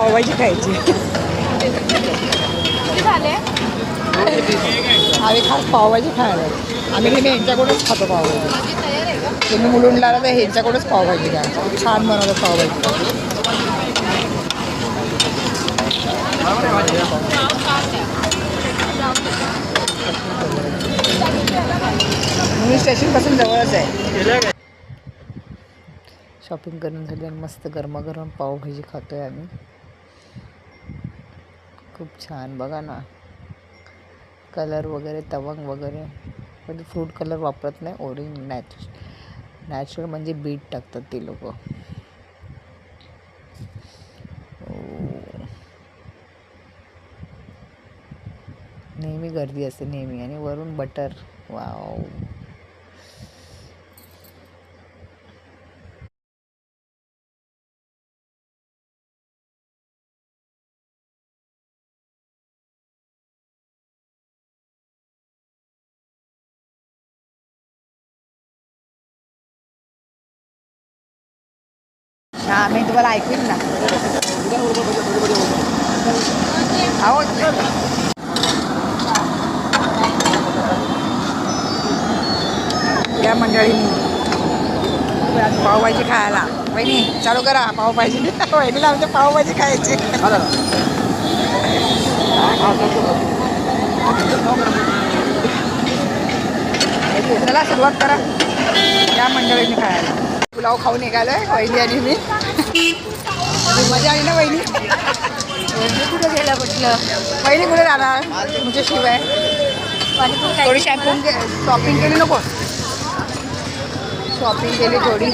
पावभाजी खायची. आम्ही खास पावभाजी खायला आम्ही नेहमी ह्यांच्याकडूनच खातो पावभाजी. तुम्ही मुलुंडला आला तर ह्यांच्याकडूनच पावभाजी घ्या. छान बनवतात पावभाजी. मुलुंड स्टेशनपासून जवळच आहे. शॉपिंग करून झाली आणि मस्त गरमागरम पावभाजी खातोय आम्ही. खूप छान. बघा ना, कलर वगैरे तवंग वगैरे, पण फ्रूट कलर वापरत नाही. नॅचरल म्हणजे बीट टाकतात ते लोक. नेहमी गर्दी असते नेहमी. आणि वरून बटर. वाव. हा, मी तुम्हाला ऐकवीन ना. आहो या मंडळींनी पावभाजी खायला. वहिनी चालू करा पावभाजी. वहिनीला आमच्या पावभाजी खायची. चला सुरुवात करा. या मंडळींनी खायला. पुलाव खाऊन निघालोय वहिनी आणि मी. मजा आली ना वहिनी? कुठं गेलं म्हटलं? वहिनी कुठे जाणार तुमच्याशिवाय? थोडी शॉपिंग केली नको? शॉपिंग केली थोडी.